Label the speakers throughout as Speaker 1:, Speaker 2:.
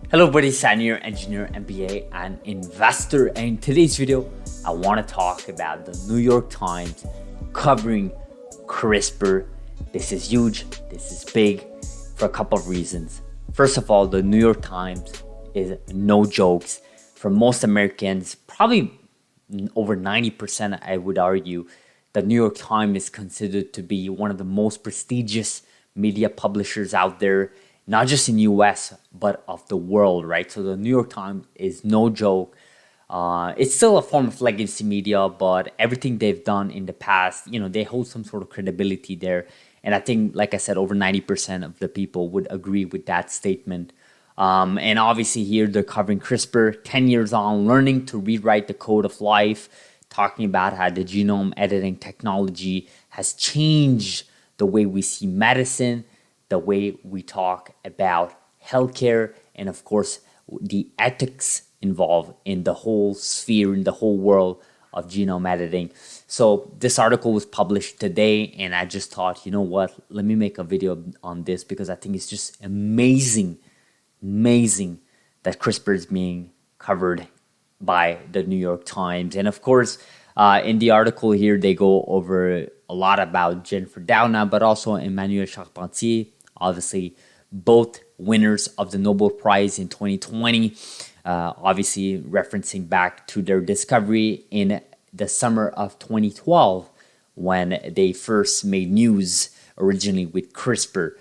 Speaker 1: Hello buddy, Senior Engineer, MBA and investor, and in today's video I want to talk about the New York Times covering CRISPR. This is huge, this is big for a couple of reasons. First of all, the New York Times is no jokes. For most Americans, probably over 90% I would argue, the New York Times is considered to be one of the most prestigious media publishers out there, not just in US, but of the world, right? So the New York Times is no joke. It's still a form of legacy media, but everything they've done in the past, they hold some sort of credibility there. And I think, like I said, over 90% of the people would agree with that statement. And obviously here they're covering CRISPR, 10 years on, learning to rewrite the code of life, talking about how the genome editing technology has changed the way we see medicine, the way we talk about healthcare, and of course, the ethics involved in the whole sphere, in the whole world of genome editing. So this article was published today, and I just thought, you know what, let me make a video on this because I think it's just amazing that CRISPR is being covered by the New York Times. And of course, in the article here, they go over a lot about Jennifer Doudna, but also Emmanuel Charpentier, obviously both winners of the Nobel Prize in 2020, obviously referencing back to their discovery in the summer of 2012 when they first made news originally with CRISPR.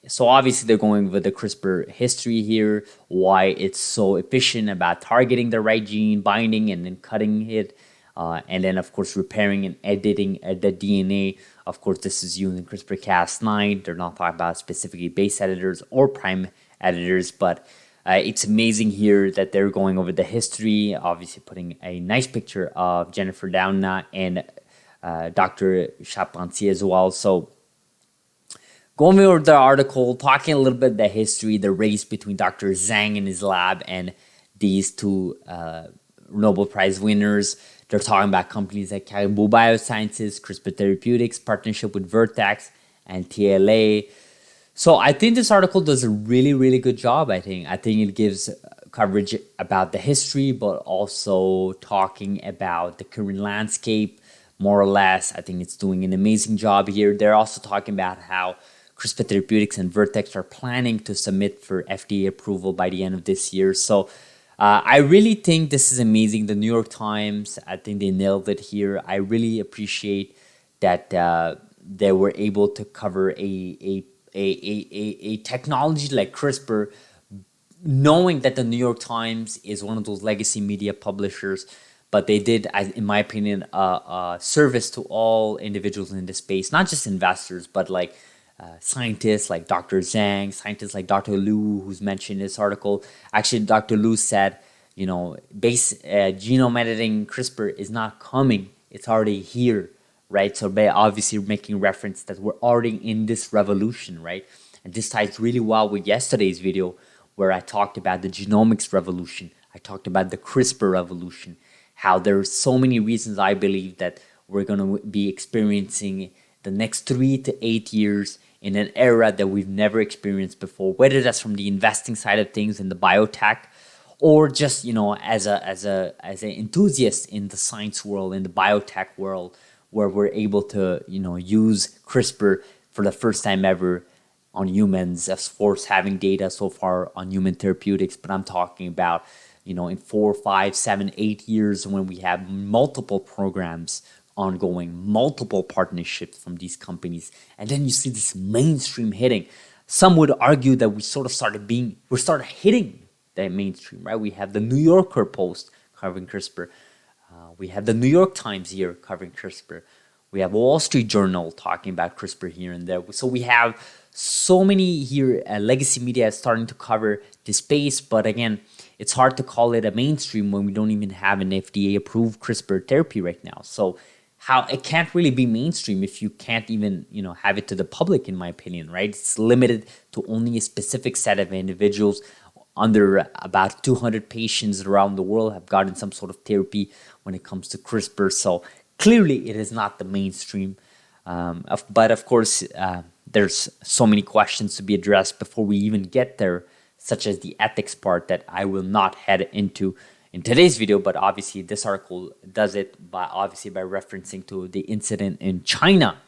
Speaker 1: So obviously they're going with the CRISPR history here, why it's so efficient about targeting the right gene, binding and then cutting it, and then of course repairing and editing the DNA. Of course, this is using CRISPR-Cas9. They're not talking about specifically base editors or prime editors, but it's amazing here that they're going over the history, obviously putting a nice picture of Jennifer Doudna and Dr. Charpentier as well. So going over the article, talking a little bit the history, the race between Dr. Zhang and his lab and these two Nobel Prize winners. They're talking about companies like Caribou Biosciences, CRISPR Therapeutics, partnership with Vertex and TLA. So I think this article does a really good job. I think it gives coverage about the history, but also talking about the current landscape, more or less. I think it's doing an amazing job here. They're also talking about how CRISPR Therapeutics and Vertex are planning to submit for FDA approval by the end of this year. So I really think this is amazing. The New York Times, I think they nailed it here. I really appreciate that they were able to cover a technology like CRISPR, knowing that the New York Times is one of those legacy media publishers, but they did, in my opinion, a service to all individuals in this space, not just investors, but like scientists like Dr. Zhang, scientists like Dr. Liu, who's mentioned in this article. Actually, Dr. Liu said, genome editing CRISPR is not coming. It's already here, right? So they're obviously making reference that we're already in this revolution, right? And this ties really well with yesterday's video where I talked about the genomics revolution. I talked about the CRISPR revolution, how there's so many reasons I believe that we're going to be experiencing the next 3 to 8 years in an era that we've never experienced before, whether that's from the investing side of things in the biotech, or just as an enthusiast in the science world, in the biotech world, where we're able to use CRISPR for the first time ever on humans, as far as having data so far on human therapeutics. But I'm talking about in 4, 5, 7, 8 years when we have multiple programs ongoing, multiple partnerships from these companies, and then you see this mainstream hitting. Some would argue that we started hitting the mainstream, right? We have the New Yorker Post covering CRISPR. We have the New York Times here covering CRISPR. We have Wall Street Journal talking about CRISPR here and there. So we have so many here, legacy media is starting to cover this space, but again, it's hard to call it a mainstream when we don't even have an FDA-approved CRISPR therapy right now. So how it can't really be mainstream if you can't even have it to the public, in my opinion, right? It's limited to only a specific set of individuals. Under about 200 patients around the world have gotten some sort of therapy when it comes to CRISPR. So clearly it is not the mainstream. But of course, there's so many questions to be addressed before we even get there such as the ethics part that I will not head into in today's video, but obviously this article does it by referencing to the incident in China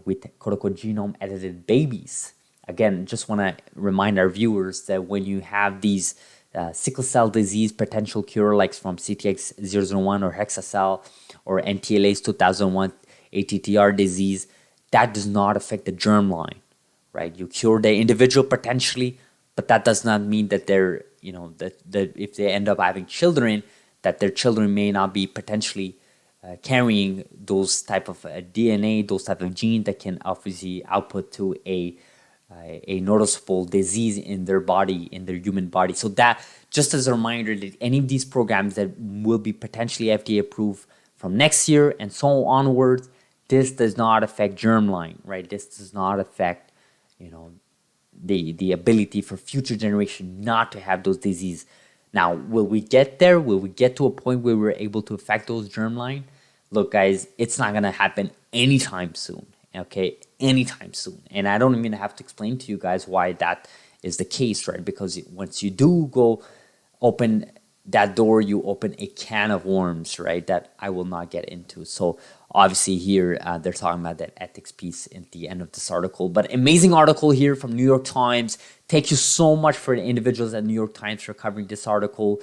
Speaker 1: with quote-unquote genome edited babies. Again, just want to remind our viewers that when you have these sickle cell disease potential cure like from CTX001 or hexacell or NTLA's 2001 ATTR disease, that does not affect the germline, right? You cure the individual potentially, but that does not mean that they're, that if they end up having children, that their children may not be potentially carrying those type of DNA, those type of gene that can obviously output to a noticeable disease in their body, in their human body. So that, just as a reminder, that any of these programs that will be potentially FDA approved from next year and so onwards, this does not affect germline, right? This does not affect, the ability for future generation not to have those diseases. Now, will we get there? Will we get to a point where we're able to affect those germline? Look, guys, it's not going to happen anytime soon, okay? Anytime soon. And I don't even have to explain to you guys why that is the case, right? Because once you do go open that door, you open a can of worms, right? That I will not get into. So obviously here, they're talking about that ethics piece at the end of this article. But amazing article here from New York Times. Thank you so much for the individuals at New York Times for covering this article.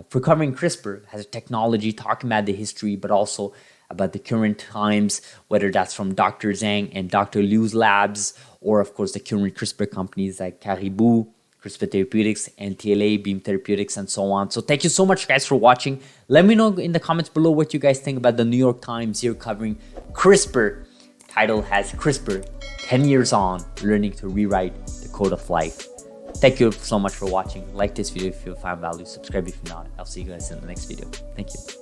Speaker 1: For covering CRISPR as a technology, talking about the history, but also about the current times, whether that's from Dr. Zhang and Dr. Liu's labs, or of course the current CRISPR companies like Caribou, CRISPR Therapeutics, NTLA, Beam Therapeutics, and so on. So thank you so much, guys, for watching. Let me know in the comments below what you guys think about the New York Times here covering CRISPR. Title has CRISPR, 10 years on, learning to rewrite the code of life. Thank you so much for watching. Like this video if you found value. Subscribe if you're not. I'll see you guys in the next video. Thank you.